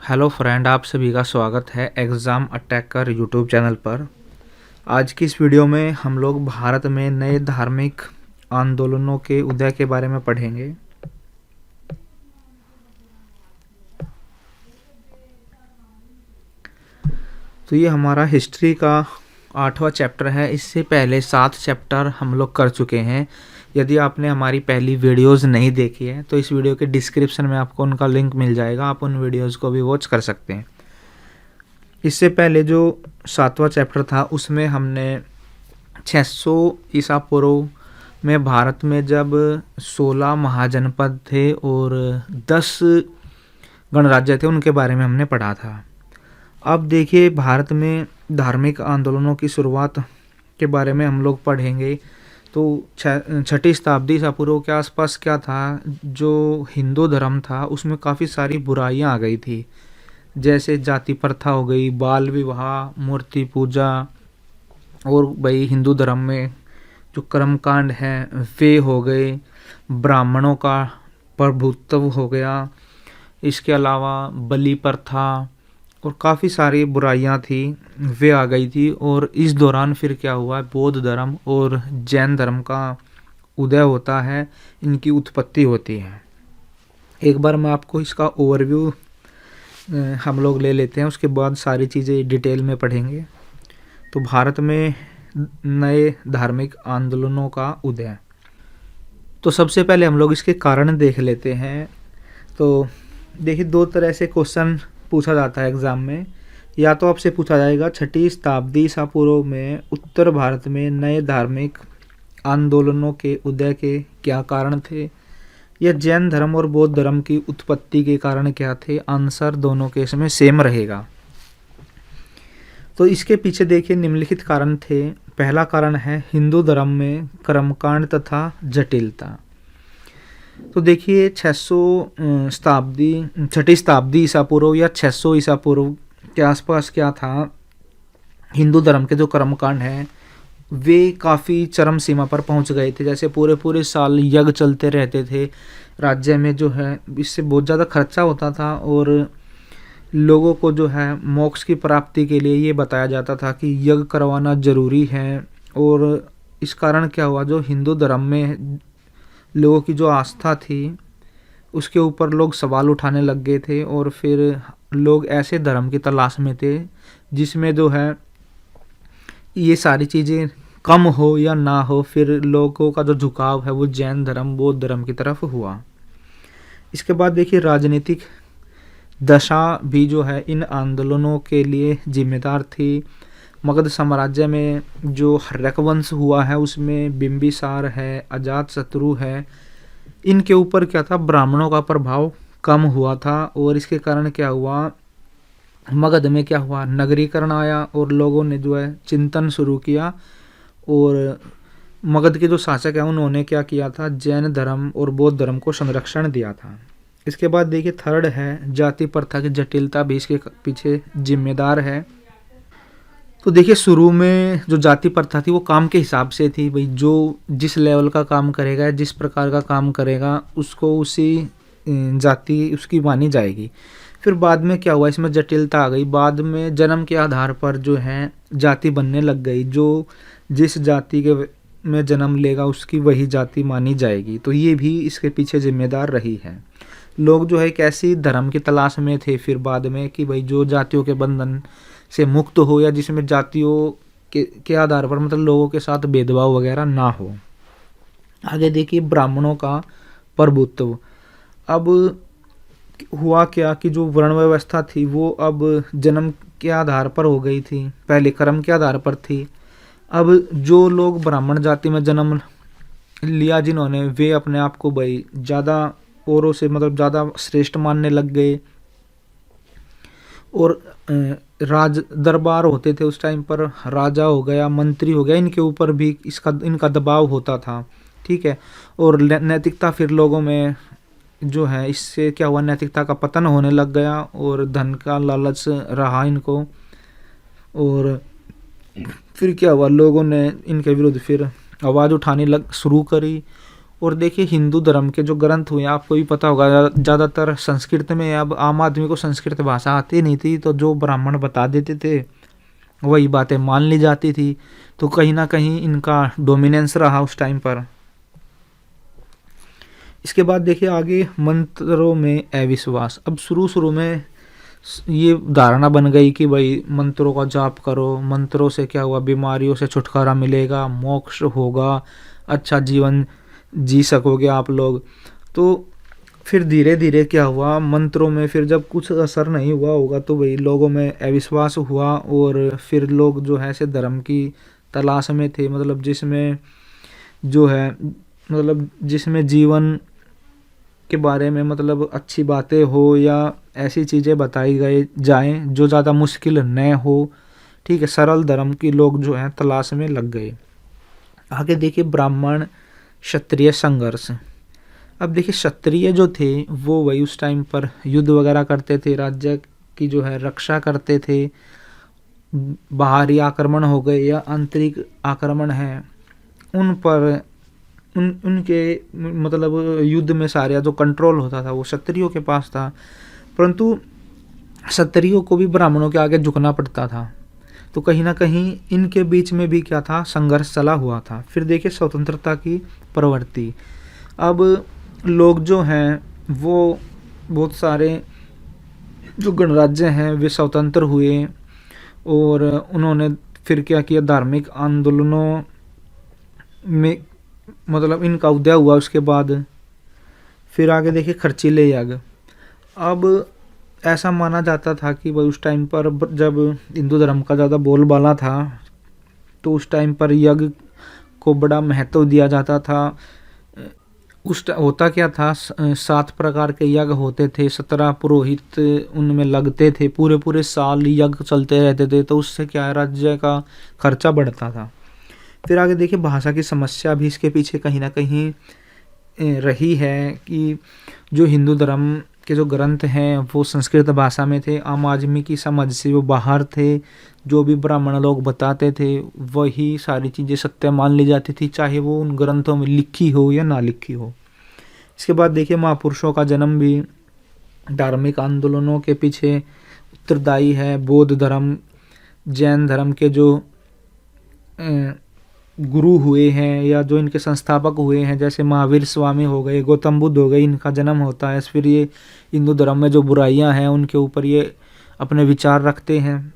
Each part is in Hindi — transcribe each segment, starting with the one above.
हेलो फ्रेंड, आप सभी का स्वागत है एग्ज़ाम अटैकर यूट्यूब चैनल पर। आज की इस वीडियो में हम लोग भारत में नए धार्मिक आंदोलनों के उदय के बारे में पढ़ेंगे। तो ये हमारा हिस्ट्री का 8वां चैप्टर है। इससे पहले 7 चैप्टर हम लोग कर चुके हैं। यदि आपने हमारी पहली वीडियोज़ नहीं देखी है तो इस वीडियो के डिस्क्रिप्शन में आपको उनका लिंक मिल जाएगा, आप उन वीडियोज़ को भी वॉच कर सकते हैं। इससे पहले जो 7वां चैप्टर था उसमें हमने 600 ईसा पूर्व में भारत में जब 16 महाजनपद थे और 10 गणराज्य थे उनके बारे में हमने पढ़ा था। अब देखिए भारत में धार्मिक आंदोलनों की शुरुआत के बारे में हम लोग पढ़ेंगे। तो 6ठी शताब्दी ईसा पूर्व के आसपास क्या था, जो हिंदू धर्म था उसमें काफ़ी सारी बुराइयां आ गई थी, जैसे जाति प्रथा हो गई, बाल विवाह, मूर्ति पूजा, और भाई हिंदू धर्म में जो कर्मकांड हैं वे हो गए, ब्राह्मणों का प्रभुत्व हो गया, इसके अलावा बलि प्रथा और काफ़ी सारी बुराइयां थी वे आ गई थी। और इस दौरान फिर क्या हुआ, बौद्ध धर्म और जैन धर्म का उदय होता है, इनकी उत्पत्ति होती है। एक बार मैं आपको इसका ओवरव्यू हम लोग ले लेते हैं, उसके बाद सारी चीज़ें डिटेल में पढ़ेंगे। तो भारत में नए धार्मिक आंदोलनों का उदय, तो सबसे पहले हम लोग इसके कारण देख लेते हैं। तो देखिए, दो तरह से क्वेश्चन पूछा जाता है एग्ज़ाम में। या तो आपसे पूछा जाएगा 6ठी शताब्दी ईसा पूर्व में उत्तर भारत में नए धार्मिक आंदोलनों के उदय के क्या कारण थे, या जैन धर्म और बौद्ध धर्म की उत्पत्ति के कारण क्या थे। आंसर दोनों केस में सेम रहेगा। तो इसके पीछे देखिए निम्नलिखित कारण थे। पहला कारण है हिंदू धर्म में कर्मकांड तथा जटिलता। तो देखिए 6ठी शताब्दी ईसा पूर्व या 600 ईसा पूर्व के आसपास क्या था, हिंदू धर्म के जो कर्मकांड हैं वे काफ़ी चरम सीमा पर पहुंच गए थे। जैसे पूरे पूरे साल यज्ञ चलते रहते थे राज्य में, जो है इससे बहुत ज़्यादा खर्चा होता था और लोगों को जो है मोक्ष की प्राप्ति के लिए ये बताया जाता था कि यज्ञ करवाना जरूरी है। और इस कारण क्या हुआ, जो हिंदू धर्म में लोगों की जो आस्था थी उसके ऊपर लोग सवाल उठाने लग गए थे, और फिर लोग ऐसे धर्म की तलाश में थे जिसमें जो है ये सारी चीज़ें कम हो या ना हो, फिर लोगों का जो झुकाव है वो जैन धर्म बौद्ध धर्म की तरफ हुआ। इसके बाद देखिए राजनीतिक दशा भी जो है इन आंदोलनों के लिए जिम्मेदार थी। मगध साम्राज्य में जो हर्यक वंश हुआ है उसमें बिंबिसार है, अजातशत्रु है, इनके ऊपर क्या था, ब्राह्मणों का प्रभाव कम हुआ था। और इसके कारण क्या हुआ, मगध में क्या हुआ, नगरीकरण आया और लोगों ने जो है चिंतन शुरू किया। और मगध के जो शासक हैं उन्होंने क्या किया था, जैन धर्म और बौद्ध धर्म को संरक्षण दिया था। इसके बाद देखिए थर्ड है जाति प्रथा की जटिलता भी इसके पीछे जिम्मेदार है। तो देखिए शुरू में जो जाति प्रथा थी वो काम के हिसाब से थी, भाई जो जिस लेवल का काम करेगा, जिस प्रकार का काम करेगा उसको उसी जाति उसकी मानी जाएगी। फिर बाद में क्या हुआ, इसमें जटिलता आ गई। बाद में जन्म के आधार पर जो है जाति बनने लग गई, जो जिस जाति के में जन्म लेगा उसकी वही जाति मानी जाएगी। तो ये भी इसके पीछे जिम्मेदार रही है। लोग जो है एक ऐसी धर्म की तलाश में थे फिर बाद में कि भाई जो जातियों के बंधन से मुक्त हो, या जिसमें जातियों के आधार पर मतलब लोगों के साथ भेदभाव वगैरह ना हो। आगे देखिए ब्राह्मणों का प्रभुत्व। अब हुआ क्या कि जो वर्ण व्यवस्था थी वो अब जन्म के आधार पर हो गई थी, पहले कर्म के आधार पर थी। अब जो लोग ब्राह्मण जाति में जन्म लिया जिन्होंने, वे अपने आप को भाई ज़्यादा औरों से मतलब ज़्यादा श्रेष्ठ मानने लग गए। और राज दरबार होते थे उस टाइम पर, राजा हो गया, मंत्री हो गया, इनके ऊपर भी इनका दबाव होता था। ठीक है। और नैतिकता फिर लोगों में जो है, इससे क्या हुआ, नैतिकता का पतन होने लग गया और धन का लालच रहा इनको। और फिर क्या हुआ, लोगों ने इनके विरुद्ध फिर आवाज़ उठाने शुरू करी। और देखिए हिंदू धर्म के जो ग्रंथ हुए आपको भी पता होगा ज़्यादातर संस्कृत में। अब आम आदमी को संस्कृत भाषा आती नहीं थी, तो जो ब्राह्मण बता देते थे वही बातें मान ली जाती थी। तो कहीं ना कहीं इनका डोमिनेंस रहा उस टाइम पर। इसके बाद देखिए आगे मंत्रों में अविश्वास। अब शुरू शुरू में ये धारणा बन गई कि भाई मंत्रों का जाप करो, मंत्रों से क्या हुआ, बीमारियों से छुटकारा मिलेगा, मोक्ष होगा, अच्छा जीवन जी सकोगे आप लोग। तो फिर धीरे धीरे क्या हुआ, मंत्रों में फिर जब कुछ असर नहीं हुआ होगा तो भाई लोगों में अविश्वास हुआ, और फिर लोग जो है ऐसे धर्म की तलाश में थे, मतलब जिसमें जो है मतलब जिसमें जीवन के बारे में मतलब अच्छी बातें हो या ऐसी चीज़ें बताई गई जाएं जो ज़्यादा मुश्किल न हो। ठीक है, सरल धर्म की लोग जो हैं तलाश में लग गए। आगे देखिए ब्राह्मण क्षत्रिय संघर्ष। अब देखिए क्षत्रिय जो थे वो वही उस टाइम पर युद्ध वगैरह करते थे, राज्य की जो है रक्षा करते थे। बाहरी आक्रमण हो गए या आंतरिक आक्रमण है उन पर उनके मतलब युद्ध में सारे जो कंट्रोल होता था वो क्षत्रियों के पास था। परंतु क्षत्रियों को भी ब्राह्मणों के आगे झुकना पड़ता था। तो कहीं ना कहीं इनके बीच में भी क्या था, संघर्ष चला हुआ था। फिर देखिए स्वतंत्रता की प्रवृत्ति। अब लोग जो हैं वो बहुत सारे जो गणराज्य हैं वे स्वतंत्र हुए, और उन्होंने फिर क्या किया, धार्मिक आंदोलनों में मतलब इनका उदय हुआ। उसके बाद फिर आगे देखिए खर्चीले यज्ञ। अब ऐसा माना जाता था कि भाई उस टाइम पर जब हिंदू धर्म का ज़्यादा बोलबाला था तो उस टाइम पर यज्ञ को बड़ा महत्व दिया जाता था। होता क्या था, 7 प्रकार के यज्ञ होते थे, 17 पुरोहित उनमें लगते थे, पूरे पूरे साल यज्ञ चलते रहते थे। तो उससे क्या है, राज्य का खर्चा बढ़ता था। फिर आगे देखिए भाषा की समस्या भी इसके पीछे कहीं ना कहीं रही है कि जो हिंदू धर्म के जो ग्रंथ हैं वो संस्कृत भाषा में थे, आम आदमी की समझ से वो बाहर थे। जो भी ब्राह्मण लोग बताते थे वही सारी चीज़ें सत्य मान ली जाती थी, चाहे वो उन ग्रंथों में लिखी हो या ना लिखी हो। इसके बाद देखिए महापुरुषों का जन्म भी धार्मिक आंदोलनों के पीछे उत्तरदायी है। बौद्ध धर्म, जैन धर्म के जो गुरु हुए हैं या जो इनके संस्थापक हुए हैं, जैसे महावीर स्वामी हो गए, गौतम बुद्ध हो गए, इनका जन्म होता है। फिर ये हिंदू धर्म में जो बुराइयां हैं उनके ऊपर ये अपने विचार रखते हैं।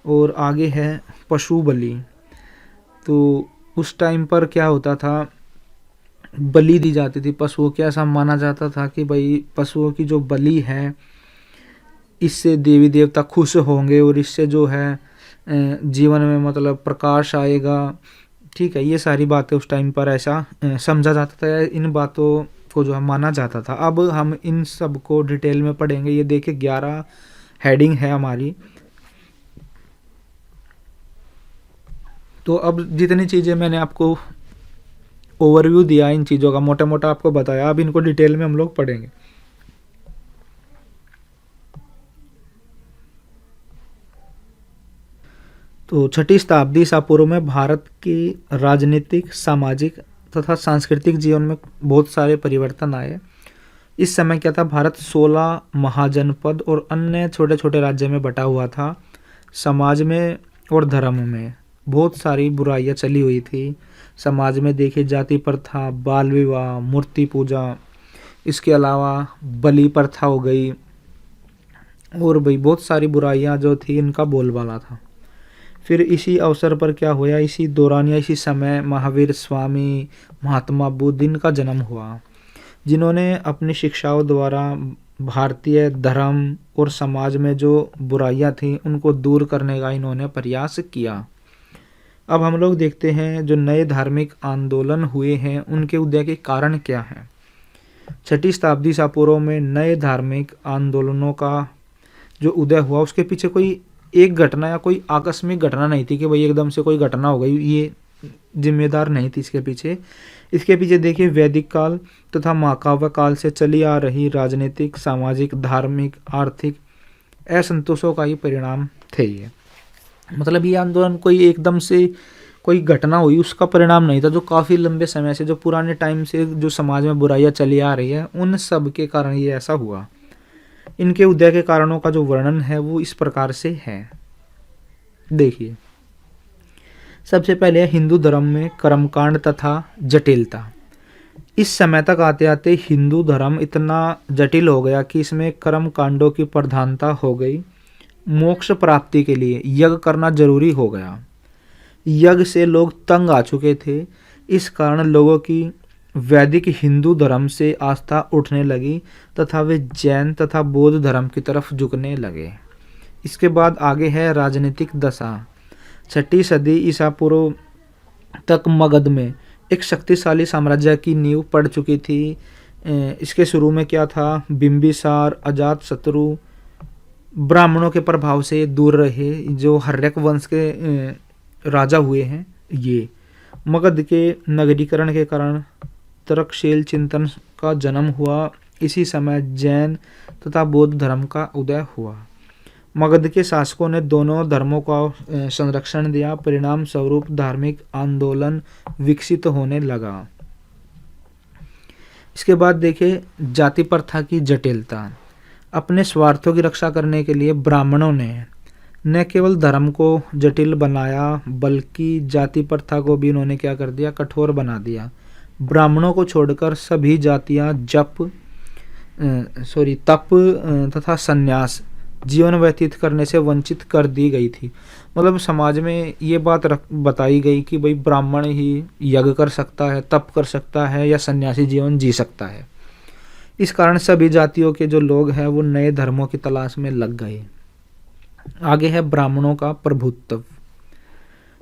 और आगे है पशु बलि। तो उस टाइम पर क्या होता था, बलि दी जाती थी पशुओं की। ऐसा माना जाता था कि भाई पशुओं की जो बलि है इससे देवी देवता खुश होंगे और इससे जो है जीवन में मतलब प्रकाश आएगा। ठीक है, ये सारी बातें उस टाइम पर ऐसा समझा जाता था, इन बातों को जो है माना जाता था। अब हम इन सब को डिटेल में पढ़ेंगे। ये देखिए 11 हेडिंग है हमारी। तो अब जितनी चीज़ें मैंने आपको ओवरव्यू दिया इन चीज़ों का, मोटा मोटा आपको बताया, अब इनको डिटेल में हम लोग पढ़ेंगे। तो 6ठी शताब्दी ईसा पूर्व में भारत की राजनीतिक, सामाजिक तथा सांस्कृतिक जीवन में बहुत सारे परिवर्तन आए। इस समय क्या था, भारत 16 महाजनपद और अन्य छोटे छोटे राज्य में बटा हुआ था। समाज में और धर्म में बहुत सारी बुराइयां चली हुई थी। समाज में देखिए जाति प्रथा, बाल विवाह, मूर्ति पूजा, इसके अलावा बलि प्रथा हो गई, और भाई बहुत सारी बुराइयां जो थी इनका बोलबाला था। फिर इसी अवसर पर क्या हुआ, इसी दौरान या इसी समय महावीर स्वामी, महात्मा बुद्ध, इनका जन्म हुआ, जिन्होंने अपनी शिक्षाओं द्वारा भारतीय धर्म और समाज में जो बुराइयां थीं उनको दूर करने का इन्होंने प्रयास किया। अब हम लोग देखते हैं जो नए धार्मिक आंदोलन हुए हैं उनके उदय के कारण क्या हैं। 6ठी शताब्दी ईसा पूर्व में नए धार्मिक आंदोलनों का जो उदय हुआ उसके पीछे कोई एक घटना या कोई आकस्मिक घटना नहीं थी कि भाई एकदम से कोई घटना हो गई, ये जिम्मेदार नहीं थी इसके पीछे। इसके पीछे देखिए वैदिक काल तथा महाकाव्य काल से चली आ रही राजनीतिक, सामाजिक, धार्मिक, आर्थिक असंतोषों का ही परिणाम थे ये। मतलब ये आंदोलन कोई एकदम से कोई घटना हुई उसका परिणाम नहीं था, जो काफ़ी लंबे समय से, जो पुराने टाइम से जो समाज में बुराइयां चली आ रही है, उन सब के कारण ये ऐसा हुआ। इनके उदय के कारणों का जो वर्णन है वो इस प्रकार से है। देखिए, सबसे पहले हिंदू धर्म में कर्मकांड तथा जटिलता। इस समय तक आते आते हिंदू धर्म इतना जटिल हो गया कि इसमें कर्म कांडों की प्रधानता हो गई। मोक्ष प्राप्ति के लिए यज्ञ करना जरूरी हो गया। यज्ञ से लोग तंग आ चुके थे। इस कारण लोगों की वैदिक हिंदू धर्म से आस्था उठने लगी तथा वे जैन तथा बौद्ध धर्म की तरफ झुकने लगे। इसके बाद आगे है राजनीतिक दशा। 6वीं सदी ईसा पूर्व तक मगध में एक शक्तिशाली साम्राज्य की नींव पड़ चुकी थी। इसके शुरू में क्या था, बिंबिसार, अजातशत्रु ब्राह्मणों के प्रभाव से दूर रहे, जो हर्यक वंश के राजा हुए हैं। ये मगध के नगरीकरण के कारण तर्कशील चिंतन का जन्म हुआ। इसी समय जैन तथा बौद्ध धर्म का उदय हुआ। मगध के शासकों ने दोनों धर्मों का संरक्षण दिया। परिणाम स्वरूप धार्मिक आंदोलन विकसित होने लगा। इसके बाद देखिए जाति प्रथा की जटिलता। अपने स्वार्थों की रक्षा करने के लिए ब्राह्मणों ने न केवल धर्म को जटिल बनाया, बल्कि जाति प्रथा को भी उन्होंने क्या कर दिया, कठोर बना दिया। ब्राह्मणों को छोड़कर सभी जातियां तप तथा संन्यास जीवन व्यतीत करने से वंचित कर दी गई थी। मतलब समाज में ये बात बताई गई कि भाई ब्राह्मण ही यज्ञ कर सकता है, तप कर सकता है या सन्यासी जीवन जी सकता है। इस कारण सभी जातियों के जो लोग हैं वो नए धर्मों की तलाश में लग गए। आगे है ब्राह्मणों का प्रभुत्व।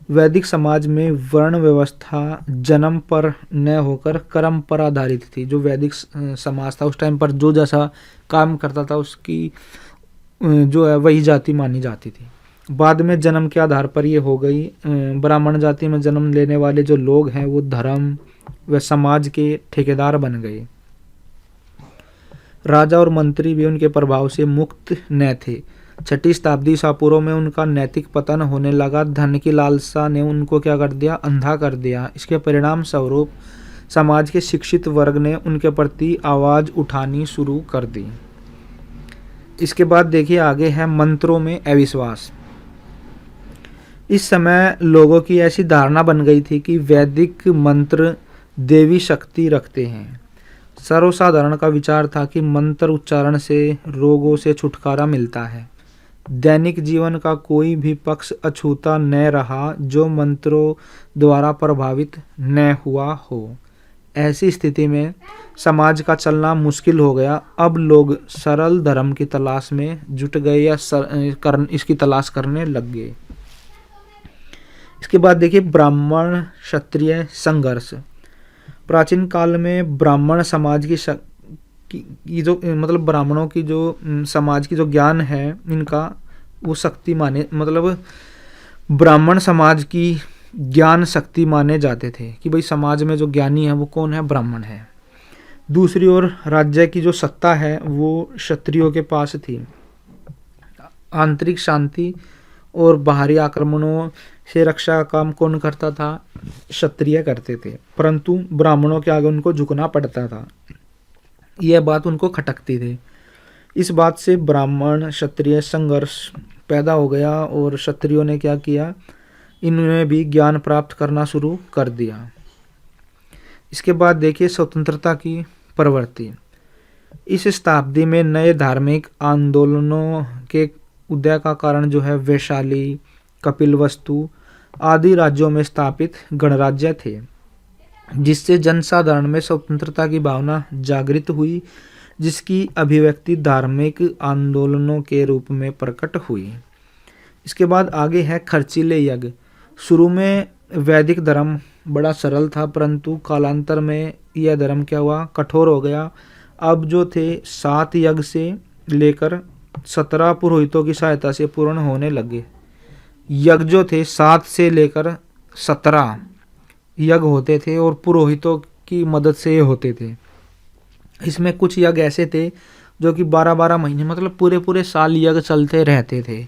वैदिक समाज में वर्ण व्यवस्था जन्म पर न होकर कर्म पर आधारित थी। जो वैदिक समाज था उस टाइम पर जो जैसा काम करता था उसकी जो है वही जाति मानी जाती थी। बाद में जन्म के आधार पर ये हो गई। ब्राह्मण जाति में जन्म लेने वाले जो लोग हैं वो धर्म व समाज के ठेकेदार बन गए। राजा और मंत्री भी उनके प्रभाव से मुक्त न थे। 6वीं शताब्दी ईसा पूर्व में उनका नैतिक पतन होने लगा। धन की लालसा ने उनको क्या कर दिया, अंधा कर दिया। इसके परिणाम स्वरूप समाज के शिक्षित वर्ग ने उनके प्रति आवाज उठानी शुरू कर दी। इसके बाद देखिए आगे है मंत्रों में अविश्वास। इस समय लोगों की ऐसी धारणा बन गई थी कि वैदिक मंत्र देवी शक्ति रखते हैं। सर्वसाधारण का विचार था कि मंत्र उच्चारण से रोगों से छुटकारा मिलता है। दैनिक जीवन का कोई भी पक्ष अछूता न रहा जो मंत्रों द्वारा प्रभावित न हुआ हो। ऐसी स्थिति में समाज का चलना मुश्किल हो गया। अब लोग सरल धर्म की तलाश में जुट गए या इसकी तलाश करने लग गए। इसके बाद देखिए ब्राह्मण क्षत्रिय संघर्ष। प्राचीन काल में ब्राह्मण समाज की जो मतलब ब्राह्मणों की जो समाज की जो ज्ञान है इनका वो शक्ति माने, मतलब ब्राह्मण समाज की ज्ञान शक्ति माने जाते थे कि भाई समाज में जो ज्ञानी है वो कौन है, ब्राह्मण है। दूसरी ओर राज्य की जो सत्ता है वो क्षत्रियों के पास थी। आंतरिक शांति और बाहरी आक्रमणों से रक्षा का काम कौन करता था, क्षत्रिय करते थे। परंतु ब्राह्मणों के आगे उनको झुकना पड़ता था। यह बात उनको खटकती थी। इस बात से ब्राह्मण क्षत्रिय संघर्ष पैदा हो गया और क्षत्रियों ने क्या किया, इन्होंने भी ज्ञान प्राप्त करना शुरू कर दिया। इसके बाद देखिए स्वतंत्रता की प्रवृत्ति। इस शताब्दी में नए धार्मिक आंदोलनों के उदय का कारण जो है वैशाली, कपिलवस्तु आदि राज्यों में स्थापित गणराज्य थे, जिससे जनसाधारण में स्वतंत्रता की भावना जागृत हुई, जिसकी अभिव्यक्ति धार्मिक आंदोलनों के रूप में प्रकट हुई। इसके बाद आगे है खर्चीले यज्ञ। शुरू में वैदिक धर्म बड़ा सरल था, परंतु कालांतर में यह धर्म क्या हुआ, कठोर हो गया। अब जो थे 7 यज्ञ से लेकर 17 पुरोहितों की सहायता से पूर्ण होने लगे। यज्ञ जो थे 7 से लेकर 17 यज्ञ होते थे और पुरोहितों की मदद से होते थे। इसमें कुछ यज्ञ ऐसे थे जो कि 12-12 महीने मतलब पूरे साल यज्ञ चलते रहते थे।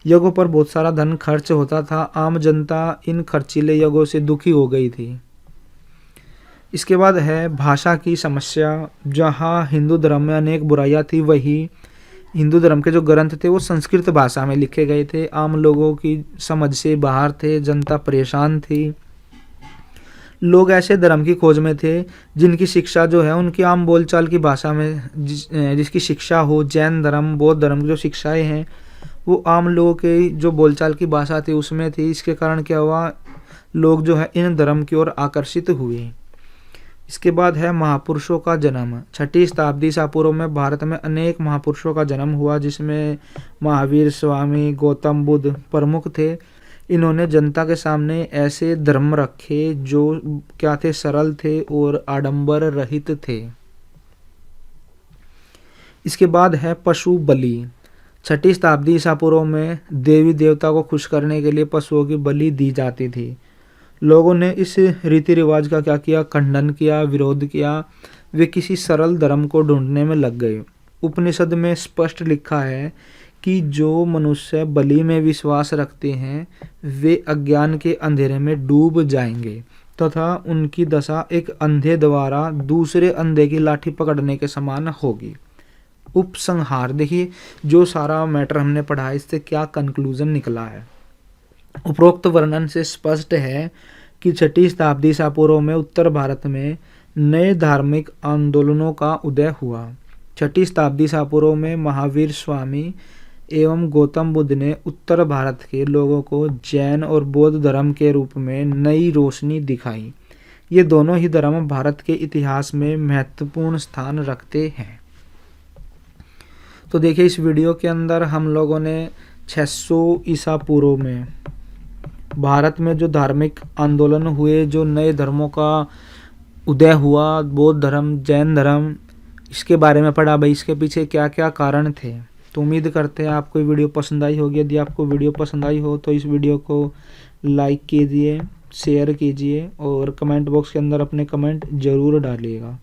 यज्ञों पर बहुत सारा धन खर्च होता था। आम जनता इन खर्चीले यज्ञों से दुखी हो गई थी। इसके बाद है भाषा की समस्या। जहाँ हिंदू धर्म में अनेक बुराइयां थी, वही हिंदू धर्म के जो ग्रंथ थे वो संस्कृत भाषा में लिखे गए थे। आम लोगों की समझ से बाहर थे, जनता परेशान थी। लोग ऐसे धर्म की खोज में थे जिनकी शिक्षा जो है उनकी आम बोलचाल की भाषा में जिसकी शिक्षा हो। जैन धर्म, बौद्ध धर्म की जो शिक्षाएं हैं वो आम लोगों के जो बोलचाल की भाषा थी उसमें थी। इसके कारण क्या हुआ, लोग जो है इन धर्म की ओर आकर्षित हुए। इसके बाद है महापुरुषों का जन्म। 6ठी शताब्दी ईसा पूर्व में भारत में अनेक महापुरुषों का जन्म हुआ, जिसमें महावीर, स्वामी, गौतम बुद्ध प्रमुख थे। इन्होंने जनता के सामने ऐसे धर्म रखे जो क्या थे, सरल थे और आडंबर रहित थे। इसके बाद है पशु बलि। 6ठी शताब्दी ईसा पूर्व में देवी देवता को खुश करने के लिए पशुओं की बलि दी जाती थी। लोगों ने इस रीति रिवाज का क्या किया, खंडन किया, विरोध किया। वे किसी सरल धर्म को ढूंढने में लग गए। उपनिषद में स्पष्ट लिखा है कि जो मनुष्य बलि में विश्वास रखते हैं वे अज्ञान के अंधेरे में डूब जाएंगे तथा उनकी दशा एक अंधे द्वारा दूसरे अंधे की लाठी पकड़ने के समान होगी। उपसंहार देखिए, जो सारा मैटर हमने पढ़ा है इससे क्या कंक्लूजन निकला है। उपरोक्त वर्णन से स्पष्ट है कि 6ठी शताब्दी ईसा पूर्व में उत्तर भारत में नए धार्मिक आंदोलनों का उदय हुआ। 6ठी शताब्दी ईसा पूर्व में महावीर, स्वामी एवं गौतम बुद्ध ने उत्तर भारत के लोगों को जैन और बौद्ध धर्म के रूप में नई रोशनी दिखाई। ये दोनों ही धर्म भारत के इतिहास में महत्वपूर्ण स्थान रखते हैं। तो देखिए, इस वीडियो के अंदर हम लोगों ने 600 ईसा पूर्व में भारत में जो धार्मिक आंदोलन हुए, जो नए धर्मों का उदय हुआ, बौद्ध धर्म, जैन धर्म, इसके बारे में पढ़ा भाई, इसके पीछे क्या क्या कारण थे। तो उम्मीद करते हैं आपको वीडियो पसंद आई होगी। यदि आपको वीडियो पसंद आई हो तो इस वीडियो को लाइक कीजिए, शेयर कीजिए और कमेंट बॉक्स के अंदर अपने कमेंट ज़रूर डालिएगा।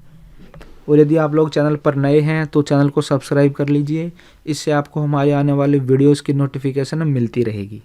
और यदि आप लोग चैनल पर नए हैं तो चैनल को सब्सक्राइब कर लीजिए। इससे आपको हमारे आने वाले वीडियोज़ की नोटिफिकेशन मिलती रहेगी।